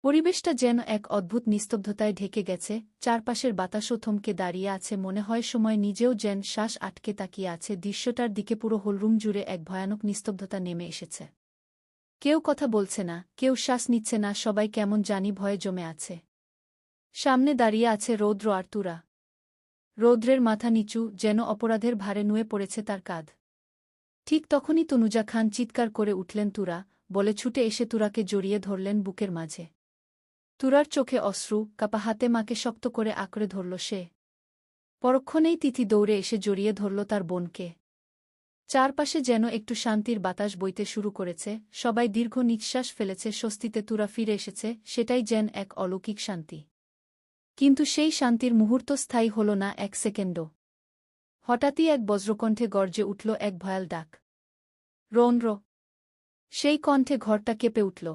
পরিবেশটা যেন এক অদ্ভুত নিস্তব্ধতায় ঢেকে গেছে, চারপাশের বাতাসও থমকে দাঁড়িয়ে আছে, মনে হয় সময় নিজেও যেন শ্বাস আটকে তাকিয়ে আছে দৃশ্যটার দিকে। পুরো হলরুম জুড়ে এক ভয়ানক নিস্তব্ধতা নেমে এসেছে। কেউ কথা বলছে না, কেউ শ্বাস নিচ্ছে না, সবাই কেমন জানি ভয়ে জমে আছে। সামনে দাঁড়িয়ে আছে রৌদ্র আর তুরা। রৌদ্রের মাথা নিচু, যেন অপরাধের ভারে নুয়ে পড়েছে তার কাঁধ। ঠিক তখনই তনুজা খান চিৎকার করে উঠলেন, তুরা বলে ছুটে এসে তুরাকে জড়িয়ে ধরলেন বুকের মাঝে। তুরার চোখে অশ্রু, কাপা হাতে মাকে শক্ত করে আঁকড়ে ধরল সে। পরক্ষণেই তিথি দৌড়ে এসে জড়িয়ে ধরল তার বোনকে। চারপাশে যেন একটু শান্তির বাতাস বইতে শুরু করেছে, সবাই দীর্ঘ নিঃশ্বাস ফেলেছে, স্বস্তিতে তুরা ফিরে এসেছে, সেটাই যেন এক অলৌকিক শান্তি। কিন্তু সেই শান্তির মুহূর্ত স্থায়ী হল না এক সেকেন্ডও। হঠাৎই এক বজ্রকণ্ঠে গর্জে উঠল এক ভয়াল ডাক, রৌন্দ্র! সেই কণ্ঠে ঘরটা কেঁপে উঠল।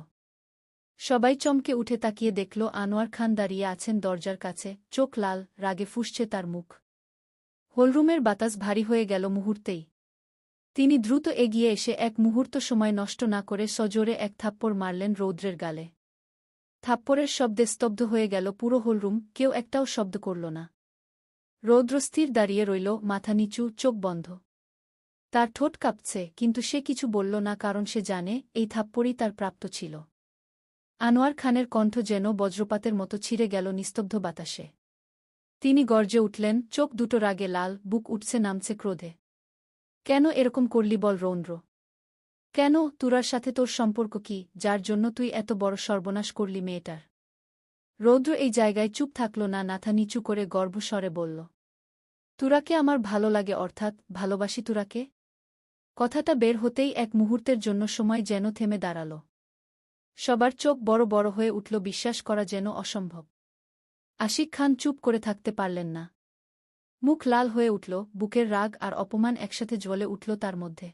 সবাই চমকে উঠে তাকিয়ে দেখল আনোয়ার খান দাঁড়িয়ে আছেন দরজার কাছে, চোখ লাল, রাগে ফুঁসছে তার মুখ। হলরুমের বাতাস ভারী হয়ে গেল মুহূর্তেই। তিনি দ্রুত এগিয়ে এসে এক মুহূর্ত সময় নষ্ট না করে সজোরে এক থাপ্পড় মারলেন রৌদ্রের গালে। থাপ্পড়ের শব্দে স্তব্ধ হয়ে গেল পুরো হলরুম, কেউ একটাও শব্দ করল না। রৌদ্র স্থির দাঁড়িয়ে রইল, মাথা নিচু, চোখ বন্ধ। তার ঠোঁট কাঁপছে, কিন্তু সে কিছু বলল না, কারণ সে জানে এই থাপ্পড়ই তার প্রাপ্ত ছিল। আনোয়ার খানের কণ্ঠ যেন বজ্রপাতের মতো ছিঁড়ে গেল নিস্তব্ধ বাতাসে। তিনি গর্জে উঠলেন, চোখ দুটো রাগে লাল, বুক উঠছে নামছে ক্রোধে। কেন এরকম করলি বল রৌন্দ্র? কেন? তুরার সাথে তোর সম্পর্ক কি, যার জন্য তুই এত বড় সর্বনাশ করলি মেয়েটার? রৌদ্র এই জায়গায় চুপ থাকল না, মাথা নিচু করে গর্ভস্বরে বলল, তুরাকে আমার ভালো লাগে, অর্থাৎ ভালোবাসি তুরাকে। কথাটা বের হতেই এক মুহূর্তের জন্য সময় যেন থেমে দাঁড়াল। সবার চোখ বড় বড় হয়ে উঠল, বিশ্বাস করা যেন অসম্ভব। আশিক খান চুপ করে থাকতে পারলেন না। মুখ লাল হয়ে উঠল, বুকের রাগ আর অপমান একসাথে জ্বলে উঠল তার মধ্যে।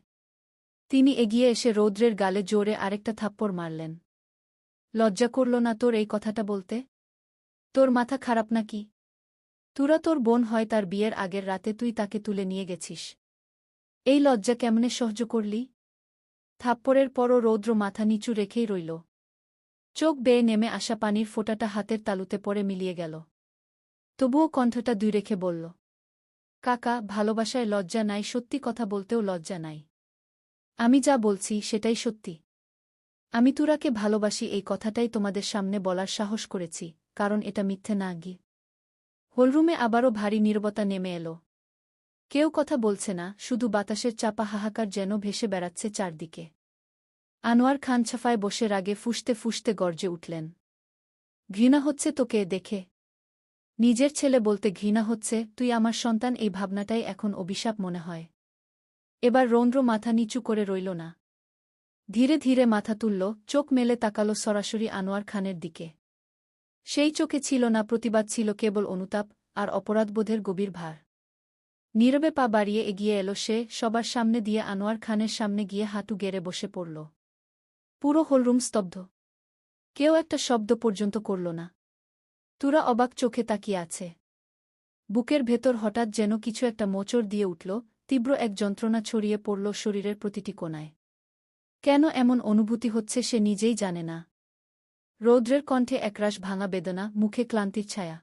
তিনি এগিয়ে এসে রৌদ্রের গালে জোরে আরেকটা থাপ্পড় মারলেন। লজ্জা করল না তোর এই কথাটা বলতে? তোর মাথা খারাপ নাকি? তুরা তোর বোন হয়, তার বিয়ের আগের রাতে তুই তাকে তুলে নিয়ে গেছিস। এই লজ্জা কেমনে সহ্য করলি? থাপ্পড়ের পরও রৌদ্র মাথা নিচু রেখেই রইল। চোখ বেয়ে নেমে আসা পানির ফোঁটাটা হাতের তালুতে পড়ে মিলিয়ে গেল। তবুও কণ্ঠটা দুই রেখে বলল, কাকা, ভালোবাসায় লজ্জা নাই, সত্যি কথা বলতেও লজ্জা নাই। আমি যা বলছি সেটাই সত্যি। আমি তুরাকে ভালোবাসি, এই কথাটাই তোমাদের সামনে বলার সাহস করেছি, কারণ এটা মিথ্যে না। হলরুমে আবারও ভারী নীরবতা নেমে এল। কেউ কথা বলছে না, শুধু বাতাসের চাপা হাহাকার যেন ভেসে বেড়াচ্ছে চারদিকে। আনোয়ার খান ছাফায় বসে রাগে ফুঁসতে ফুঁসতে গর্জে উঠলেন, ঘৃণা হচ্ছে তোকে দেখে। নিজের ছেলে বলতে ঘৃণা হচ্ছে? তুই আমার সন্তান, এই ভাবনাটাই এখন অভিশাপ মনে হয়। এবার রৌন্দ্র মাথা নিচু করে রইল না। ধীরে ধীরে মাথা তুলল, চোখ মেলে তাকাল সরাসরি আনোয়ার খানের দিকে। সেই চোখে ছিল না প্রতিবাদ, ছিল কেবল অনুতাপ আর অপরাধবোধের গভীর ভার। নীরবে পা বাড়িয়ে এগিয়ে এল সে, সবার সামনে দিয়ে আনোয়ার খানের সামনে গিয়ে হাঁটু গেড়ে বসে পড়ল। পুরো হলরুম স্তব্ধ। কেউ একটা শব্দ পর্যন্ত করল না। তুরা অবাক চোখে তাকিয়ে আছে। বুকের ভেতর হঠাৎ যেন কিছু একটা মোচড় দিয়ে উঠল, তীব্র এক যন্ত্রণা ছড়িয়ে পড়ল শরীরের প্রতিটি কোণায়। কেন এমন অনুভূতি হচ্ছে সে নিজেই জানে না। রৌদ্রের কণ্ঠে একরাশ ভাঙা বেদনা, মুখে ক্লান্তির ছায়া।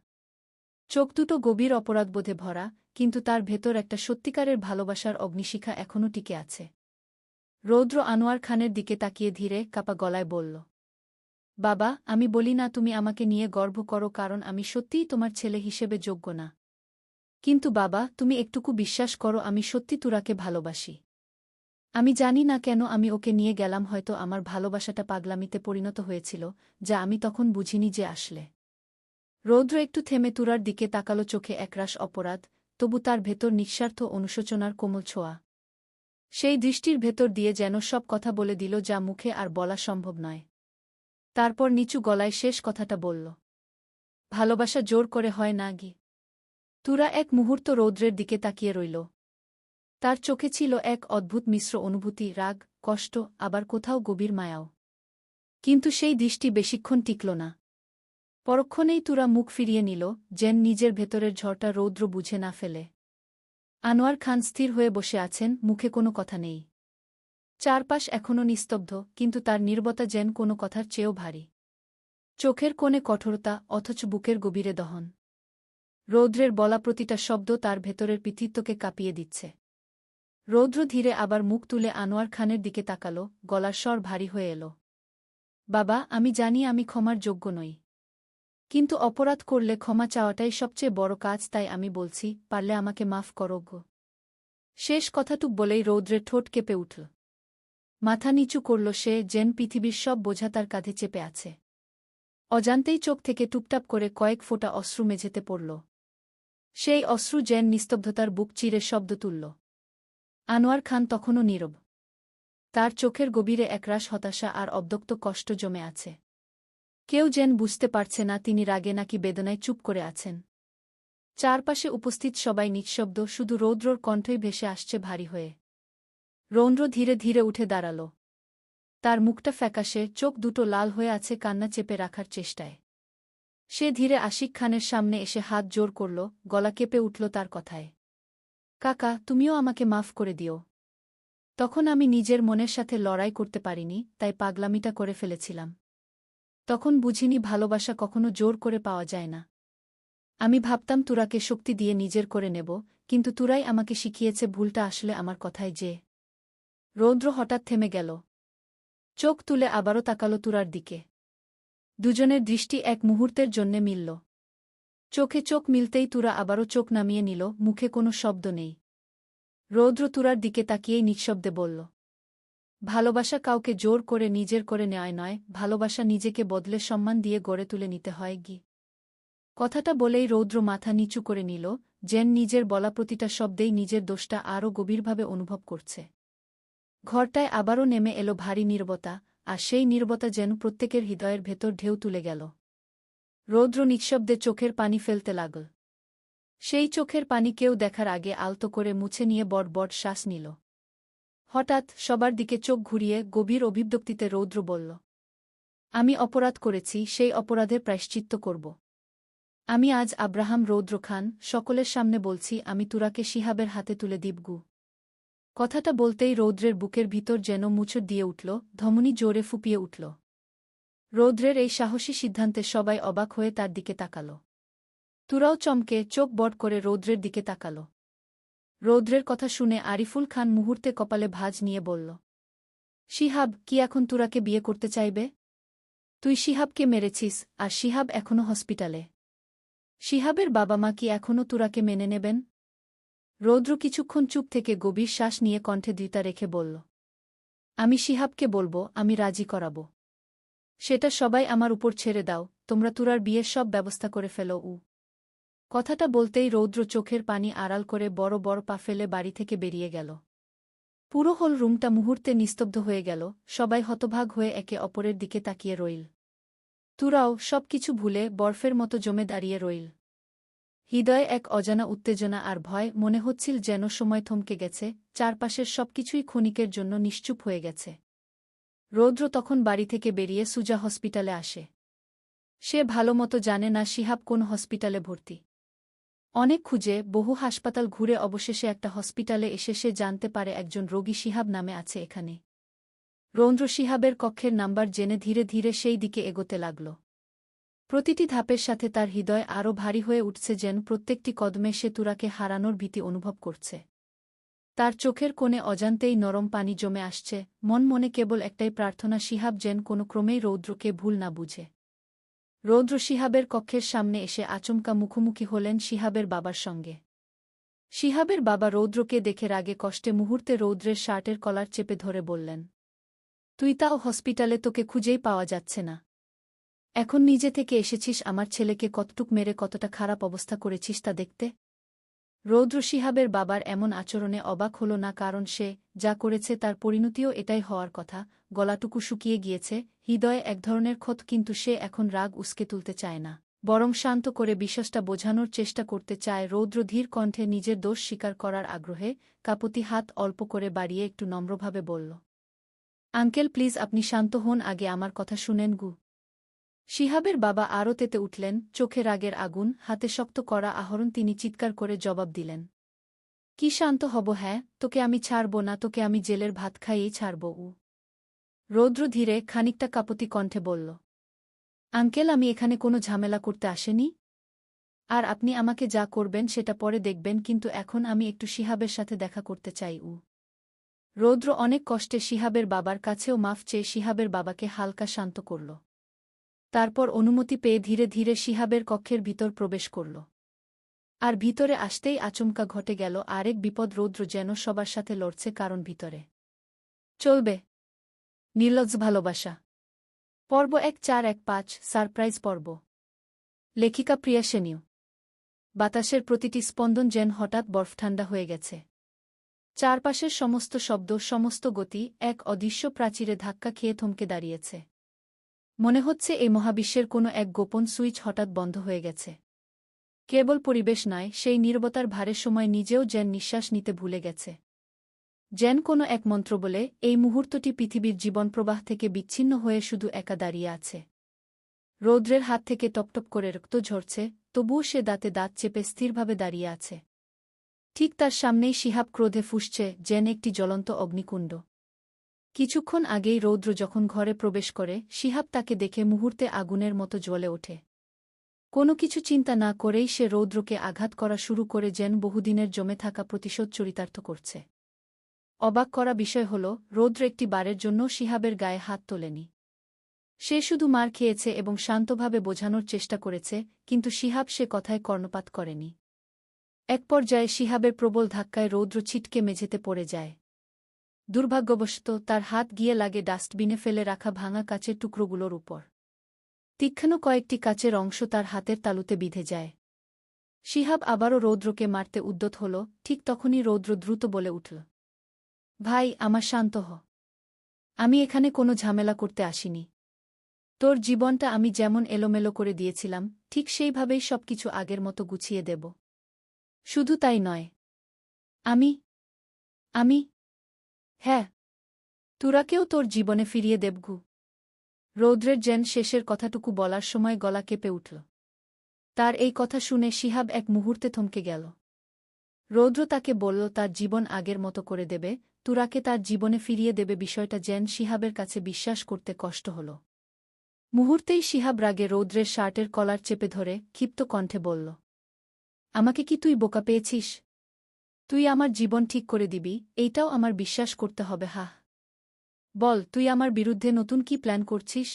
চোখ দুটো গভীর অপরাধবোধে ভরা, কিন্তু তার ভেতর একটা সত্যিকারের ভালোবাসার অগ্নিশিখা এখনও টিকে আছে। রৌদ্র আনোয়ার খানের দিকে তাকিয়ে ধীরে, কাপা গলায় বলল, বাবা, আমি বলি না তুমি আমাকে নিয়ে গর্ব করো, কারণ আমি সত্যিই তোমার ছেলে হিসেবে যোগ্য না। কিন্তু বাবা, তুমি একটুকু বিশ্বাস করো, আমি সত্যি তুরাকে ভালোবাসি। আমি জানি না কেন আমি ওকে নিয়ে গেলাম, হয়তো আমার ভালোবাসাটা পাগলামিতে পরিণত হয়েছিল, যা আমি তখন বুঝিনি যে আসলে। রৌদ্র একটু থেমে তুরার দিকে তাকালো, চোখে একরাশ অপরাধ, তবু তার ভেতর নিঃস্বার্থ অনুশোচনার কোমল ছোঁয়া। সেই দৃষ্টির ভেতর দিয়ে যেন সব কথা বলে দিল যা মুখে আর বলা সম্ভব নয়। তারপর নিচু গলায় শেষ কথাটা বলল, ভালোবাসা জোর করে হয় না। তুরা এক মুহূর্ত রৌদ্রের দিকে তাকিয়ে রইল। তার চোখে ছিল এক অদ্ভুত মিশ্র অনুভূতি, রাগ, কষ্ট, আবার কোথাও গভীর মায়াও। কিন্তু সেই দৃষ্টি বেশিক্ষণ টিকল না। পরক্ষণেই তুরা মুখ ফিরিয়ে নিল, যেন নিজের ভেতরের ঝড়টা রৌদ্র বুঝে না ফেলে। আনোয়ার খান স্থির হয়ে বসে আছেন, মুখে কোনো কথা নেই। চারপাশ এখনও নিস্তব্ধ, কিন্তু তার নীরবতা যেন কোনো কথার চেয়েও ভারী। চোখের কোণে কঠোরতা, অথচ বুকের গভীরে দহন। রৌদ্রের বলা প্রতিটা শব্দ তার ভেতরের পিতৃত্বকে কাঁপিয়ে দিচ্ছে। রৌদ্র ধীরে আবার মুখ তুলে আনোয়ার খানের দিকে তাকাল, গলার স্বর ভারী হয়ে এল। বাবা, আমি জানি আমি ক্ষমার যোগ্য নই। কিন্তু অপরাধ করলে ক্ষমা চাওয়াটাই সবচেয়ে বড় কাজ, তাই আমি বলছি, পারলে আমাকে মাফ করো গো। শেষ কথাটুক বলেই রৌদ্রের ঠোঁট কেঁপে উঠল। মাথা নিচু করল সে, যেন পৃথিবীর সব বোঝা তার কাঁধে চেপে আছে। অজান্তেই চোখ থেকে টুপটাপ করে কয়েক ফোঁটা অশ্রু মেঝেতে পড়ল। সেই অশ্রু যেন নিস্তব্ধতার বুক চিরে শব্দ তুলল। আনোয়ার খান তখনও নীরব। তার চোখের গভীরে একরাশ হতাশা আর অব্যক্ত কষ্ট জমে আছে। কেউ যেন বুঝতে পারছে না তিনি রাগে নাকি বেদনায় চুপ করে আছেন। চারপাশে উপস্থিত সবাই নিঃশব্দ, শুধু রৌদ্রর কণ্ঠই ভেসে আসছে ভারী হয়ে। রৌদ্র ধীরে ধীরে উঠে দাঁড়াল। তার মুখটা ফ্যাকাশে, চোখ দুটো লাল হয়ে আছে কান্না চেপে রাখার চেষ্টায়। সে ধীরে আশিক খানের সামনে এসে হাত জোর করল, গলা কেঁপে উঠল তার কথায়। কাকা, তুমিও আমাকে মাফ করে দিও। তখন আমি নিজের মনের সাথে লড়াই করতে পারিনি, তাই পাগলামিটা করে ফেলেছিলাম। তখন বুঝিনি ভালোবাসা কখনো জোর করে পাওয়া যায় না। আমি ভাবতাম তুরাকে শক্তি দিয়ে নিজের করে নেব, কিন্তু তুরাই আমাকে শিখিয়েছে ভুলটা আসলে আমার কথায় যে। রৌদ্র হঠাৎ থেমে গেল। চোখ তুলে আবারও তাকাল তুরার দিকে। দুজনের দৃষ্টি এক মুহূর্তের জন্যে মিলল। চোখে চোখ মিলতেই তুরা আবারও চোখ নামিয়ে নিল, মুখে কোনো শব্দ নেই। রৌদ্র তুরার দিকে তাকিয়েই নিঃশব্দে বলল, ভালোবাসা কাউকে জোর করে নিজের করে নেওয়া নয়, ভালোবাসা নিজেকে বদলে সম্মান দিয়ে গড়ে তুলে নিতে হয় গি। কথাটা বলেই রৌদ্র মাথা নিচু করে নিল, যেন নিজের বলা প্রতিটা শব্দেই নিজের দোষটা আরও গভীরভাবে অনুভব করছে। ঘরটায় আবারও নেমে এলো ভারী নীরবতা, আর সেই নীরবতা যেন প্রত্যেকের হৃদয়ের ভেতর ঢেউ তুলে গেল। রৌদ্র নিঃশব্দে চোখের পানি ফেলতে লাগল। সেই চোখের পানি কেউ দেখার আগে আলতো করে মুছে নিয়ে বড় বড় শ্বাস নিল। হঠাৎ সবার দিকে চোখ ঘুরিয়ে গভীর অভিব্যক্তিতে রৌদ্র বলল, আমি অপরাধ করেছি, সেই অপরাধের প্রায়শ্চিত্ত করব। আমি আজ আব্রাহাম রৌদ্র খান সকলের সামনে বলছি, আমি তুরাকে শিহাবের হাতে তুলে দিবগু। কথাটা বলতেই রৌদ্রের বুকের ভিতর যেন মুচড় দিয়ে উঠল, ধমনী জোরে ফুপিয়ে উঠল। রৌদ্রের এই সাহসী সিদ্ধান্তে সবাই অবাক হয়ে তার দিকে তাকাল। তুরাও চমকে চোখ বড় করে রৌদ্রের দিকে তাকাল। রৌদ্রের কথা শুনে আরিফুল খান মুহূর্তে কপালে ভাঁজ নিয়ে বলল, শিহাব কি এখন তুরাকে বিয়ে করতে চাইবে? তুই শিহাবকে মেরেছিস, আর শিহাব এখনও হসপিটালে। শিহাবের বাবা মা কি এখনও তুরাকে মেনে নেবেন? রৌদ্র কিছুক্ষণ চুপ থেকে গভীর শ্বাস নিয়ে কণ্ঠে দৃঢ়তা রেখে বলল, আমি শিহাবকে বলবো, আমি রাজি করাব। সেটা সবাই আমার উপর ছেড়ে দাও, তোমরা তুরার বিয়ের সব ব্যবস্থা করে ফেলো। কথাটা বলতেই রৌদ্র চোখের পানি আড়াল করে বড় বড় পা ফেলে বাড়ি থেকে বেরিয়ে গেল। পুরো হল রুমটা মুহূর্তে নিস্তব্ধ হয়ে গেল, সবাই হতভাগ হয়ে একে অপরের দিকে তাকিয়ে রইল। তুরাও সবকিছু ভুলে বরফের মতো জমে দাঁড়িয়ে রইল। হৃদয়ে এক অজানা উত্তেজনা আর ভয়, মনে হচ্ছিল যেন সময় থমকে গেছে, চারপাশের সবকিছুই ক্ষণিকের জন্য নিশ্চুপ হয়ে গেছে। রৌদ্র তখন বাড়ি থেকে বেরিয়ে সুজা হসপিটালে আসে। সে ভালোমতো জানে না শিহাব কোন হসপিটালে ভর্তি। অনেক খুঁজে বহু হাসপাতাল ঘুরে অবশেষে একটা হসপিটালে এসে সে জানতে পারে একজন রোগী শিহাব নামে আছে এখানে। রৌদ্র শিহাবের কক্ষের নাম্বার জেনে ধীরে ধীরে সেই দিকে এগোতে লাগল। প্রতিটি ধাপের সাথে তার হৃদয় আরও ভারী হয়ে উঠছে, যেন প্রত্যেকটি কদমে সে তুরাকে হারানোর ভীতি অনুভব করছে। তার চোখের কোণে অজান্তেই নরম পানি জমে আসছে, মন মনে কেবল একটাই প্রার্থনা, শিহাব যেন কোনো ক্রমেই রৌদ্রকে ভুল না বুঝে। রৌদ্র শিহাবের কক্ষের সামনে এসে আচমকা মুখোমুখি হলেন শিহাবের বাবার সঙ্গে। শিহাবের বাবা রৌদ্রকে দেখে রাগে কষ্টে মুহূর্তে রৌদ্রের শার্টের কলার চেপে ধরে বললেন, তুই তাও হসপিটালে, তোকে খুঁজেই পাওয়া যাচ্ছে না। এখন নিজে থেকে এসেছিস আমার ছেলেকে কতটুক মেরে কতটা খারাপ অবস্থা করেছিস তা দেখতে। রৌদ্র শিহাবের বাবার এমন আচরণে অবাক হল না, কারণ সে যা করেছে তার পরিণতিও এটাই হওয়ার কথা। গলাটুকু শুকিয়ে গিয়েছে, হৃদয়ে এক ধরনের ক্ষত, কিন্তু সে এখন রাগ উসকে তুলতে চায় না, বরং শান্ত করে বিশ্বাসটা বোঝানোর চেষ্টা করতে চায়। রৌদ্র ধীর কণ্ঠে নিজের দোষ স্বীকার করার আগ্রহে কাপতি হাত অল্প করে বাড়িয়ে একটু নম্রভাবে বলল, আঙ্কেল প্লিজ আপনি শান্ত হন, আগে আমার কথা শুনেন গু। শিহাবের বাবা আরও তেতে উঠলেন, চোখে রাগের আগুন, হাতে শক্ত করা আহরণ। তিনি চিৎকার করে জবাব দিলেন, কি শান্ত হব? হ্যাঁ, তোকে আমি ছাড়ব না, তোকে আমি জেলের ভাত খাইয়েই ছাড়ব। রৌদ্র ধীরে খানিকটা কাপতি কণ্ঠে বলল, আঙ্কেল, আমি এখানে কোনো ঝামেলা করতে আসেনি। আর আপনি আমাকে যা করবেন সেটা পরে দেখবেন, কিন্তু এখন আমি একটু শিহাবের সাথে দেখা করতে চাই। রৌদ্র অনেক কষ্টে শিহাবের বাবার কাছেও মাফ চেয়ে শিহাবের বাবাকে হালকা শান্ত করল। তারপর অনুমতি পেয়ে ধীরে ধীরে শিহাবের কক্ষের ভিতর প্রবেশ করল। আর ভিতরে আসতেই আচমকা ঘটে গেল আরেক বিপদ। রৌদ্র যেন সবার সাথে লড়ছে, কারণ ভিতরে চলবে নির্লজ্জ ভালোবাসা। পর্ব 1-4-1-5 সারপ্রাইজ পর্ব। লেখিকা প্রিয়া সেনিউ। বাতাসের প্রতিটি স্পন্দন যেন হঠাৎ বরফঠান্ডা হয়ে গেছে। চারপাশের সমস্ত শব্দ, সমস্ত গতি এক অদৃশ্য প্রাচীরে ধাক্কা খেয়ে থমকে দাঁড়িয়েছে। মনে হচ্ছে এই মহাবিশ্বের কোনো এক গোপন সুইচ হঠাৎ বন্ধ হয়ে গেছে। কেবল পরিবেশ নয়, সেই নীরবতার ভারের সময় নিজেও যেন নিঃশ্বাস নিতে ভুলে গেছে। যেন কোনো এক মন্ত্র বলে এই মুহূর্তটি পৃথিবীর জীবনপ্রবাহ থেকে বিচ্ছিন্ন হয়ে শুধু একা দাঁড়িয়ে আছে। রৌদ্রের হাত থেকে টপটপ করে রক্ত ঝরছে, তবুও সে দাঁতে দাঁত চেপে স্থিরভাবে দাঁড়িয়ে আছে। ঠিক তার সামনেই শিহাব ক্রোধে ফুঁসছে, যেন একটি জ্বলন্ত অগ্নিকুণ্ড। কিছুক্ষণ আগেই রৌদ্র যখন ঘরে প্রবেশ করে, শিহাব তাকে দেখে মুহূর্তে আগুনের মতো জ্বলে ওঠে। কোনো কিছু চিন্তা না করেই সে রৌদ্রকে আঘাত করা শুরু করে, যেন বহুদিনের জমে থাকা প্রতিশোধ চরিতার্থ করছে। অবাক করা বিষয় হল, রৌদ্র একটি বারের জন্য শিহাবের গায়ে হাত তোলেনি। সে শুধু মার খেয়েছে এবং শান্তভাবে বোঝানোর চেষ্টা করেছে, কিন্তু শিহাব সে কথায় কর্ণপাত করেনি। এক পর্যায়ে শিহাবের প্রবল ধাক্কায় রৌদ্র ছিটকে মেঝেতে পড়ে যায়। দুর্ভাগ্যবশত তার হাত গিয়ে লাগে ডাস্টবিনে ফেলে রাখা ভাঙা কাচের টুকরোগুলোর উপর। তীক্ষ্ণ কয়েকটি কাচের অংশ তার হাতের তালুতে বিঁধে যায়। শিহাব আবারও রৌদ্রকে মারতে উদ্যত হল, ঠিক তখনই রৌদ্র দ্রুত বলে উঠল, ভাই, আমার শান্ত হ। আমি এখানে কোনো ঝামেলা করতে আসিনি। তোর জীবনটা আমি যেমন এলোমেলো করে দিয়েছিলাম, ঠিক সেইভাবেই সবকিছু আগের মতো গুছিয়ে দেব। শুধু তাই নয়, আমি হ্যাঁ, তুরাকেও তোর জীবনে ফিরিয়ে দেবগু। রৌদ্রের যেন শেষের কথাটুকু বলার সময় গলা কেঁপে উঠল। তার এই কথা শুনে শিহাব এক মুহূর্তে থমকে গেল। রৌদ্র তাকে বলল তার জীবন আগের মতো করে দেবে, তুরাকে তার জীবনে ফিরিয়ে দেবে। বিষয়টা যেন শিহাবের কাছে বিশ্বাস করতে কষ্ট হল। মুহূর্তেই শিহাব রাগে রৌদ্রের শার্টের কলার চেপে ধরে ক্ষিপ্ত কণ্ঠে বলল, আমাকে কি তুই বোকা পেয়েছিস? তুই আমার জীবন ঠিক করে দিবি, এইটাও আমার বিশ্বাস করতে হবে? হাহ, বল, তুই আমার বিরুদ্ধে নতুন কি প্ল্যান করছিস?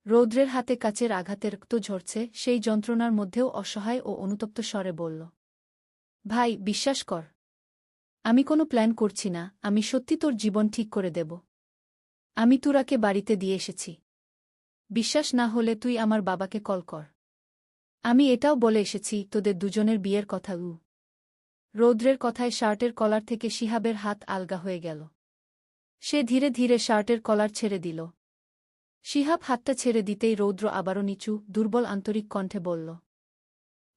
রৌদ্রের হাতে কাচের আঘাতে রক্ত ঝরছে, সেই যন্ত্রণার মধ্যেও অসহায় ও অনুতপ্ত স্বরে বলল, ভাই, বিশ্বাস কর, আমি কোনো প্ল্যান করছি না। আমি সত্যি তোর জীবন ঠিক করে দেব। আমি তুরাকে বাড়িতে দিয়ে এসেছি। বিশ্বাস না হলে তুই আমার বাবাকে কল কর। আমি এটাও বলে এসেছি তোদের দুজনের বিয়ের কথা। রৌদ্রের কথায় শার্টের কলার থেকে শিহাবের হাত আলগা হয়ে গেল। সে ধীরে ধীরে শার্টের কলার ছেড়ে দিল। শিহাব হাতটা ছেড়ে দিতেই রৌদ্র আবারও নিচু, দুর্বল আন্তরিক কণ্ঠে বলল,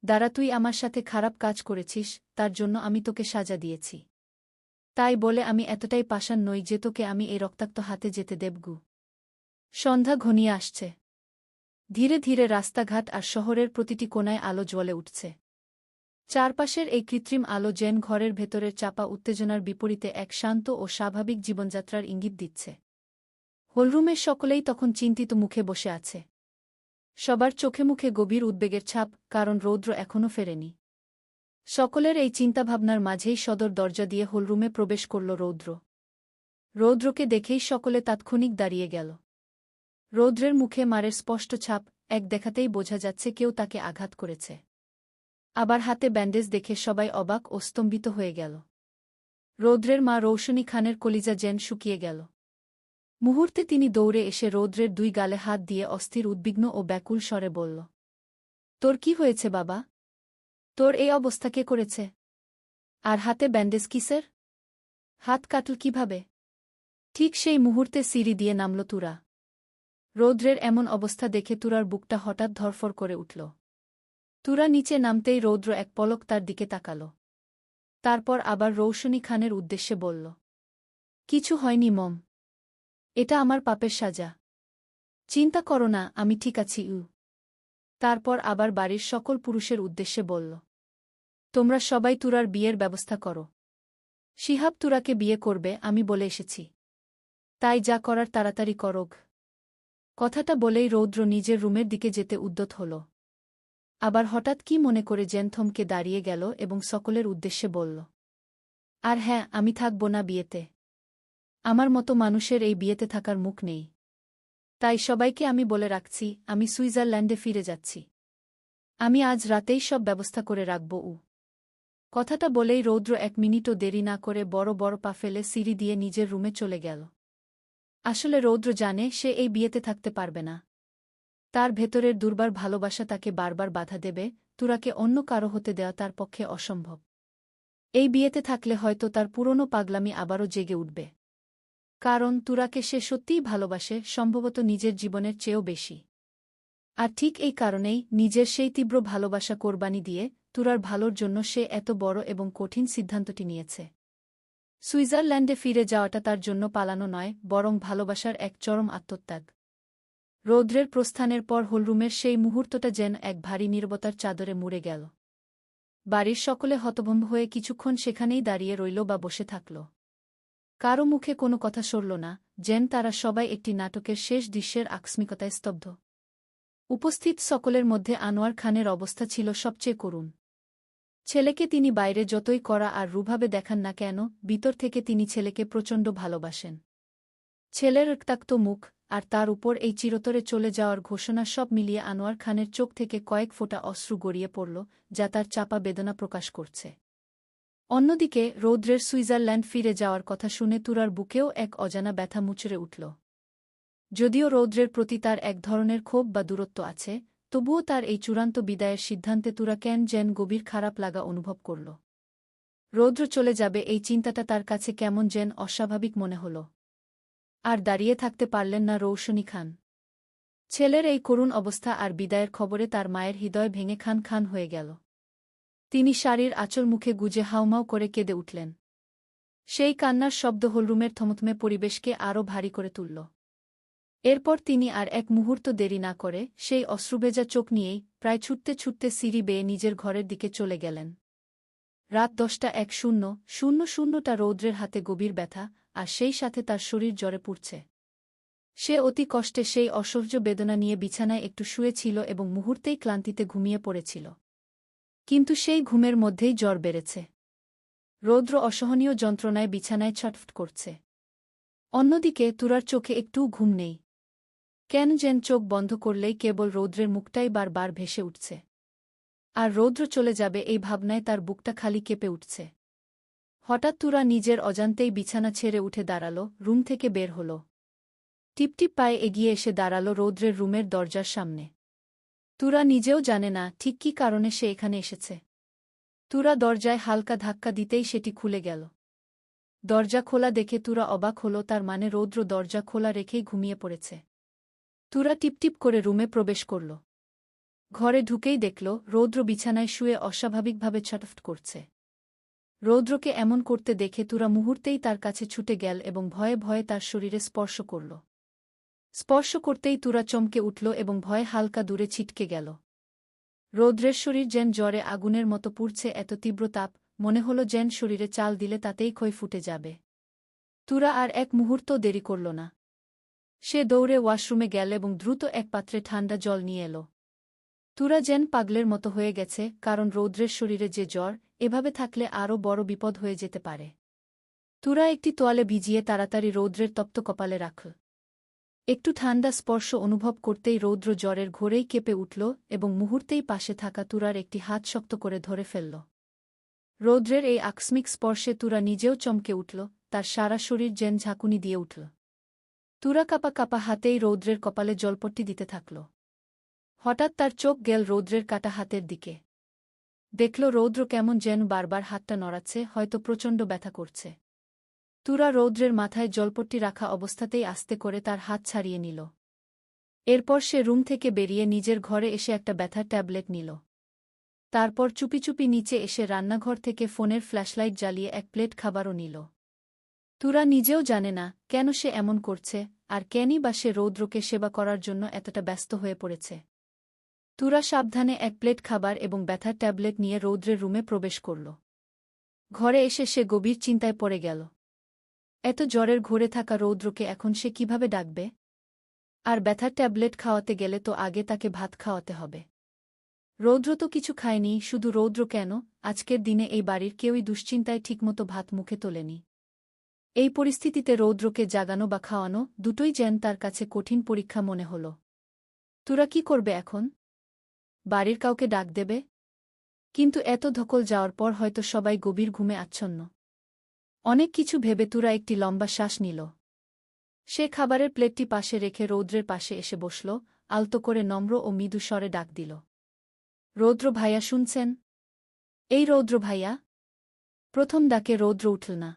দাঁড়া, তুই আমার সাথে খারাপ কাজ করেছিস, তার জন্য আমি তোকে সাজা দিয়েছি। তাই বলে আমি এতটাই পাষাণ নই যে তোকে আমি এই রক্তাক্ত হাতে যেতে দেবগু। সন্ধ্যা ঘনিয়ে আসছে। ধীরে ধীরে রাস্তাঘাট আর শহরের প্রতিটি কোণায় আলো জ্বলে উঠছে। চারপাশের এই কৃত্রিম আলো যেন ঘরের ভেতরের চাপা উত্তেজনার বিপরীতে এক শান্ত ও স্বাভাবিক জীবনযাত্রার ইঙ্গিত দিচ্ছে। হলরুমের সকলেই তখন চিন্তিত মুখে বসে আছে। সবার চোখে মুখে গভীর উদ্বেগের ছাপ, কারণ রৌদ্র এখনও ফেরেনি। সকলের এই চিন্তাভাবনার মাঝেই সদর দরজা দিয়ে হলরুমে প্রবেশ করল রৌদ্র। রৌদ্রকে দেখেই সকলে তাৎক্ষণিক দাঁড়িয়ে গেল। রৌদ্রের মুখে মারের স্পষ্ট ছাপ, এক দেখাতেই বোঝা যাচ্ছে কেউ তাকে আঘাত করেছে। আবার হাতে ব্যান্ডেজ দেখে সবাই অবাক ও স্তম্ভিত হয়ে গেল। রৌদ্রের মা রৌশনী খানের কলিজা যেন শুকিয়ে গেল। মুহূর্তে তিনি দৌড়ে এসে রৌদ্রের দুই গালে হাত দিয়ে অস্থির, উদ্বিগ্ন ও ব্যাকুল স্বরে বলল, তোর কি হয়েছে বাবা? তোর এই অবস্থা কে করেছে? আর হাতে ব্যান্ডেজ কিসের? হাত কাটল কিভাবে? ঠিক সেই মুহূর্তে সিঁড়ি দিয়ে নামল তুরা। রৌদ্রের এমন অবস্থা দেখে তুরার বুকটা হঠাৎ ধরফর করে উঠল। তুরা নিচে নামতেই রৌদ্র এক পলক তার দিকে তাকাল। তারপর আবার রৌশনী খানের উদ্দেশ্যে বলল, কিছু হয়নি মম, এটা আমার পাপের সাজা। চিন্তা করো না, আমি ঠিক আছি। তারপর আবার বাড়ির সকল পুরুষের উদ্দেশ্যে বলল, তোমরা সবাই তুরার বিয়ের ব্যবস্থা করো। শিহাব তুরাকে বিয়ে করবে, আমি বলে এসেছি। তাই যা করার তাড়াতাড়ি করোগ। কথাটা বলেই রৌদ্র নিজের রুমের দিকে যেতে উদ্যত হল। আবার হঠাৎ কি মনে করে জেন থমকে দাঁড়িয়ে গেল এবং সকলের উদ্দেশ্যে বলল, আর হ্যাঁ, আমি থাকব না বিয়েতে। আমার মতো মানুষের এই বিয়েতে থাকার মুখ নেই। তাই সবাইকে আমি বলে রাখছি, আমি সুইজারল্যান্ডে ফিরে যাচ্ছি। আমি আজ রাতেই সব ব্যবস্থা করে রাখব। কথাটা বলেই রৌদ্র 1 মিনিটও দেরি না করে বড় বড় পা ফেলে সিঁড়ি দিয়ে নিজের রুমে চলে গেল। আসলে রৌদ্র জানে সে এই বিয়েতে থাকতে পারবে না। তার ভেতরের দুর্বার ভালোবাসা তাকে বারবার বাধা দেবে, তুরাকে অন্য কারো হতে দেওয়া তার পক্ষে অসম্ভব। এই বিয়েতে থাকলে হয়তো তার পুরনো পাগলামি আবারও জেগে উঠবে। কারণ তুরাকে সে সত্যিই ভালোবাসে, সম্ভবত নিজের জীবনের চেয়েও বেশি। আর ঠিক এই কারণেই নিজের সেই তীব্র ভালোবাসা কোরবানি দিয়ে তুরার ভালোর জন্য সে এত বড় এবং কঠিন সিদ্ধান্তটি নিয়েছে। সুইজারল্যান্ডে ফিরে যাওয়াটা তার জন্য পালানো নয়, বরং ভালোবাসার এক চরম আত্মত্যাগ। রৌদ্রের প্রস্থানের পর হলরুমের সেই মুহূর্তটা যেন এক ভারী নীরবতার চাদরে মুড়ে গেল। বাড়ির সকলে হতভম্ব হয়ে কিছুক্ষণ সেখানেই দাঁড়িয়ে রইল বা বসে থাকল। কারও মুখে কোনো কথা সরল না, যেন তারা সবাই একটি নাটকের শেষ দৃশ্যের আকস্মিকতায় স্তব্ধ। উপস্থিত সকলের মধ্যে আনোয়ার খানের অবস্থা ছিল সবচেয়ে করুণ। ছেলেকে তিনি বাইরে যতই কড়া আর রূঢ়ভাবে দেখান না কেন, ভিতর থেকে তিনি ছেলেকে প্রচণ্ড ভালোবাসেন। ছেলের রক্তাক্ত মুখ আর তার উপর এই চিরতরে চলে যাওয়ার ঘোষণা সব মিলিয়ে আনোয়ার খানের চোখ থেকে কয়েক ফোঁটা অশ্রু গড়িয়ে পড়ল, যা তার চাপা বেদনা প্রকাশ করছে। অন্যদিকে রৌদ্রের সুইজারল্যান্ড ফিরে যাওয়ার কথা শুনে তুরার বুকেও এক অজানা ব্যথা মুচড়ে উঠল। যদিও রৌদ্রের প্রতি তার এক ধরনের ক্ষোভ বা দূরত্ব আছে, তবুও তার এই চূড়ান্ত বিদায়ের সিদ্ধান্তে তুরা কেন যেন গভীর খারাপ লাগা অনুভব করল। রৌদ্র চলে যাবে এই চিন্তাটা তার কাছে কেমন যেন অস্বাভাবিক মনে হল। আর দাঁড়িয়ে থাকতে পারলেন না রৌশনী খান। ছেলের এই করুণ অবস্থা আর বিদায়ের খবরে তার মায়ের হৃদয় ভেঙে খান খান হয়ে গেল। তিনি শাড়ির আঁচল মুখে গুজে হাউমাউ করে কেঁদে উঠলেন। সেই কান্নার শব্দ হলরুমের থমথমে পরিবেশকে আরও ভারী করে তুলল। এরপর তিনি আর এক মুহূর্ত দেরি না করে সেই অশ্রুভেজা চোখ নিয়েই প্রায় ছুটতে ছুটতে সিঁড়ি বেয়ে নিজের ঘরের দিকে চলে গেলেন। রাত 10:01:00টা রৌদ্রের হাতে গভীর ব্যথা, আর সেই সাথে তার শরীর জ্বরে পুড়ছে। সে অতি কষ্টে সেই অসহ্য বেদনা নিয়ে বিছানায় একটু শুয়েছিল এবং মুহূর্তেই ক্লান্তিতে ঘুমিয়ে পড়েছিল। কিন্তু সেই ঘুমের মধ্যেই জ্বর বেড়েছে। রৌদ্র অসহনীয় যন্ত্রণায় বিছানায় ছটফট করছে। অন্যদিকে তুরার চোখে একটুও ঘুম নেই। কেন যেন চোখ বন্ধ করলেই কেবল রৌদ্রের মুখটাই বারবার ভেসে উঠছে। আর রৌদ্র চলে যাবে এই ভাবনায় তার বুকটা খালি কেঁপে উঠছে। হঠাৎ তুরা নিজের অজান্তেই বিছানা ছেড়ে উঠে দাঁড়াল, রুম থেকে বের হল। টিপটিপ পায়ে এগিয়ে এসে দাঁড়াল রৌদ্রের রুমের দরজার সামনে। তুরা নিজেও জানে না ঠিক কী কারণে সে এখানে এসেছে। তুরা দরজায় হালকা ধাক্কা দিতেই সেটি খুলে গেল। দরজা খোলা দেখে তুরা অবাক হল, তার মানে রৌদ্র দরজা খোলা রেখেই ঘুমিয়ে পড়েছে। তুরা টিপটিপ করে রুমে প্রবেশ করল। ঘরে ঢুকেই দেখল রৌদ্র বিছানায় শুয়ে অস্বাভাবিকভাবে ছটফট করছে। রৌদ্রকে এমন করতে দেখে তুরা মুহূর্তেই তার কাছে ছুটে গেল এবং ভয়ে ভয়ে তার শরীরে স্পর্শ করল। স্পর্শ করতেই তুরা চমকে উঠল এবং ভয়ে হালকা দূরে ছিটকে গেল। রৌদ্রের শরীর যেন জ্বরে আগুনের মতো পুড়ছে, এত তীব্র তাপ, মনে হল যেন শরীরে চাল দিলে তাতেই ক্ষয় ফুটে যাবে। তুরা আর এক মুহূর্ত দেরি করল না। সে দৌড়ে ওয়াশরুমে গেল এবং দ্রুত এক পাত্রে ঠান্ডা জল নিয়ে এল। তুরা যেন পাগলের মতো হয়ে গেছে, কারণ রৌদ্রের শরীরে যে জ্বর, এভাবে থাকলে আরও বড় বিপদ হয়ে যেতে পারে। তুরা একটি তোয়ালে ভিজিয়ে তাড়াতাড়ি রৌদ্রের তপ্ত কপালে রাখল। একটু ঠান্ডা স্পর্শ অনুভব করতেই রৌদ্র জ্বরের ঘোরেই কেঁপে উঠল এবং মুহূর্তেই পাশে থাকা তুরার একটি হাত শক্ত করে ধরে ফেলল। রৌদ্রের এই আকস্মিক স্পর্শে তুরা নিজেও চমকে উঠল, তার সারা শরীর যেন ঝাঁকুনি দিয়ে উঠল। তুরা কাপা কাপা হাতেই রৌদ্রের কপালে জলপট্টি দিতে থাকল। হঠাৎ তার চোখ গেল রৌদ্রের কাটা হাতের দিকে। দেখল রৌদ্র কেমন যেন বারবার হাতটা নড়াচ্ছে, হয়তো প্রচণ্ড ব্যথা করছে। তুরা রৌদ্রের মাথায় জলপট্টি রাখা অবস্থাতেই আস্তে করে তার হাত ছাড়িয়ে নিল। এরপর সে রুম থেকে বেরিয়ে নিজের ঘরে এসে একটা ব্যথার ট্যাবলেট নিল। তারপর চুপি চুপি নিচে এসে রান্নাঘর থেকে ফোনের ফ্ল্যাশলাইট জ্বালিয়ে এক প্লেট খাবারও নিল। তুরা নিজেও জানে না কেন সে এমন করছে, আর কেনই বা সে রৌদ্রকে সেবা করার জন্য এতটা ব্যস্ত হয়ে পড়েছে। তুরা সাবধানে এক প্লেট খাবার এবং ব্যথার ট্যাবলেট নিয়ে রৌদ্রের রুমে প্রবেশ করল। ঘরে এসে সে গভীর চিন্তায় পড়ে গেল। এত জ্বরের ঘোরে থাকা রৌদ্রকে এখন সে কিভাবে ডাকবে? আর ব্যথার ট্যাবলেট খাওয়াতে গেলে তো আগে তাকে ভাত খাওয়াতে হবে। রৌদ্র তো কিছু খায়নি, শুধু রৌদ্র কেন, আজকের দিনে এই বাড়ির কেউই দুশ্চিন্তায় ঠিকমতো ভাত মুখে তোলেনি। এই পরিস্থিতিতে রৌদ্রকে জাগানো বা খাওয়ানো দুটোই যেন তার কাছে কঠিন পরীক্ষা মনে হল। তোরা কি করবে এখন? বাড়ির কাউকে ডাক দেবে? কিন্তু এত ধকল যাওয়ার পর হয়তো সবাই গভীর ঘুমে আচ্ছন্ন। অনেক কিছু ভেবে তুরা একটি লম্বা শ্বাস নিল। সে খাবারের প্লেটটি পাশে রেখে রৌদ্রের পাশে এসে বসল, আলতো করে নম্র ও মৃদু স্বরে ডাক দিল। রৌদ্র ভাইয়া, শুনছেন? এই রৌদ্র ভাইয়া। প্রথম ডাকে রৌদ্র উঠল না।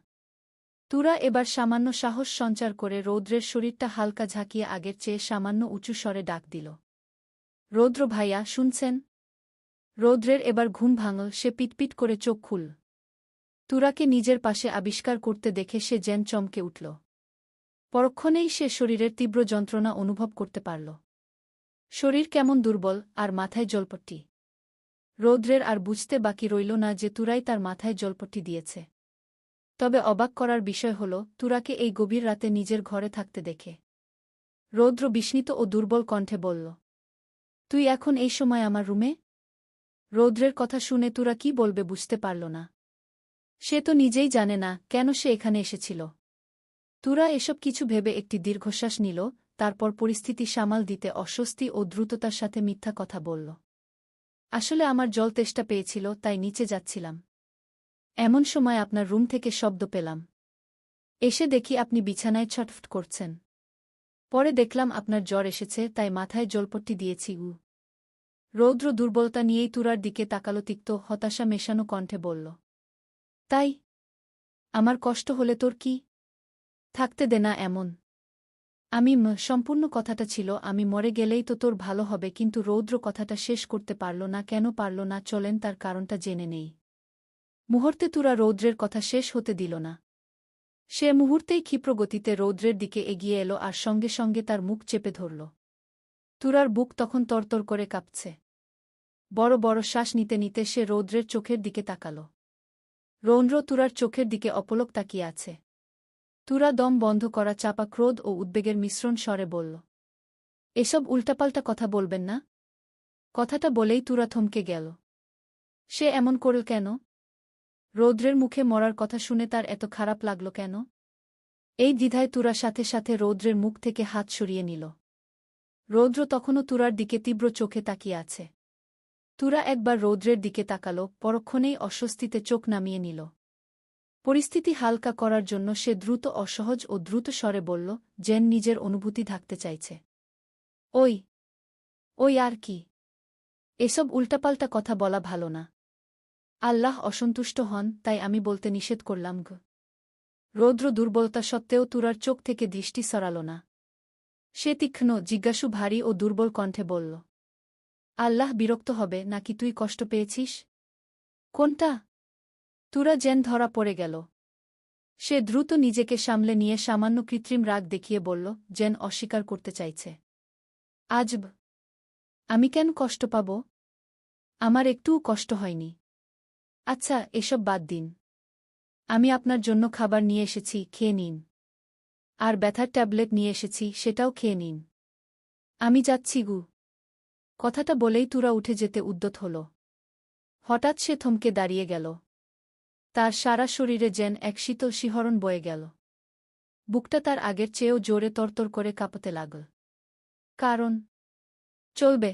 তুরা এবার সামান্য সাহস সঞ্চার করে রৌদ্রের শরীরটা হালকা ঝাঁকিয়ে আগের চেয়ে সামান্য উঁচু স্বরে ডাক দিল। রৌদ্র ভাইয়া, শুনছেন? রৌদ্রের এবার ঘুম ভাঙল, সে পিটপিট করে চোখ খুল। তুরাকে নিজের পাশে আবিষ্কার করতে দেখে সে যেন চমকে উঠল। পরক্ষণেই সে শরীরের তীব্র যন্ত্রণা অনুভব করতে পারল। শরীর কেমন দুর্বল, আর মাথায় জলপট্টি। রৌদ্রের আর বুঝতে বাকি রইল না যে তুরাই তার মাথায় জলপট্টি দিয়েছে। তবে অবাক করার বিষয় হল, তুরাকে এই গভীর রাতে নিজের ঘরে থাকতে দেখে। রৌদ্র বিস্মিত ও দুর্বল কণ্ঠে বলল, তুই এখন এই সময় আমার রুমে? রৌদ্রের কথা শুনে তুরা কি বলবে বুঝতে পারল না। সে তো নিজেই জানে না কেন সে এখানে এসেছিল। তুরা এসব কিছু ভেবে একটি দীর্ঘশ্বাস নিল, তারপর পরিস্থিতি সামাল দিতে অস্বস্তি ও দ্রুততার সাথে মিথ্যা কথা বলল। আসলে আমার জল তেষ্টা পেয়েছিল, তাই নিচে যাচ্ছিলাম। এমন সময় আপনার রুম থেকে শব্দ পেলাম। এসে দেখি আপনি বিছানায় ছটফট করছেন। পরে দেখলাম আপনার জ্বর এসেছে, তাই মাথায় জলপট্টি দিয়েছি। রৌদ্র দুর্বলতা নিয়েই তুরার দিকে তাকালো, তিক্ত হতাশা মেশানো কণ্ঠে বলল, তাই? আমার কষ্ট হলে তোর কি? থাকতে দে না এমন। সম্পূর্ণ কথাটা ছিল আমি মরে গেলেই তো তোর ভালো হবে, কিন্তু রৌদ্র কথাটা শেষ করতে পারল না। কেন পারল না, চলেন তার কারণটা জেনে নেই। মুহূর্তে তুরা রৌদ্রের কথা শেষ হতে দিল না। সে মুহূর্তেই ক্ষিপ্রগতিতে রৌদ্রের দিকে এগিয়ে এলো আর সঙ্গে সঙ্গে তার মুখ চেপে ধরল। তুরার বুক তখন তরতর করে কাঁপছে। বড় বড় শ্বাস নিতে নিতে সে রৌদ্রের চোখের দিকে তাকাল। রৌদ্র তুরার চোখের দিকে অপলক তাকিয়ে আছে। তুরা দম বন্ধ করা চাপা ক্রোধ ও উদ্বেগের মিশ্রণ স্বরে বলল, এসব উল্টাপাল্টা কথা বলবেন না। কথাটা বলেই তুরা থমকে গেল। সে এমন করল কেন? রৌদ্রের মুখে মরার কথা শুনে তার এত খারাপ লাগল কেন? এই দ্বিধায় তুরা সাথে সাথে রৌদ্রের মুখ থেকে হাত সরিয়ে নিল। রৌদ্র তখনও তুরার দিকে তীব্র চোখে তাকিয়ে আছে। তুরা একবার রৌদ্রের দিকে তাকাল, পরক্ষণেই অস্বস্তিতে চোখ নামিয়ে নিল। পরিস্থিতি হালকা করার জন্য সে দ্রুত, অসহজ ও দ্রুত স্বরে বলল, যেন নিজের অনুভূতি ঢাকতে চাইছে, ওই ওই আর কি? এসব উল্টাপাল্টা কথা বলা ভালো না। আল্লাহ অসন্তুষ্ট হন, তাই আমি বলতে নিষেধ করলাম। রৌদ্র দুর্বলতা সত্ত্বেও তুরার চোখ থেকে দৃষ্টি সরাল না। সে তীক্ষ্ণ, জিজ্ঞাসু, ভারী ও দুর্বল কণ্ঠে বলল, আল্লাহ বিরক্ত হবে নাকি তুই কষ্ট পেয়েছিস? কোনটা? তুরা যেন ধরা পড়ে গেল। সে দ্রুত নিজেকে সামলে নিয়ে সামান্য কৃত্রিম রাগ দেখিয়ে বলল, যেন অস্বীকার করতে চাইছে, আজব! আমি কেন কষ্ট পাব? আমার একটুও কষ্ট হয়নি। আচ্ছা, এসব বাদ দিন। আমি আপনার জন্য খাবার নিয়ে এসেছি, খেয়ে নিন। আর ব্যথার ট্যাবলেট নিয়ে এসেছি, সেটাও খেয়ে নিন। আমি যাচ্ছি। কথাটা বলেই তুরা উঠে যেতে উদ্যত হল। হঠাৎ সে থমকে দাঁড়িয়ে গেল। তার সারা শরীরে যেন এক শীতল শিহরণ বয়ে গেল। বুকটা তার আগের চেয়েও জোরে তরতর করে কাঁপতে লাগল। কারণ চলবে।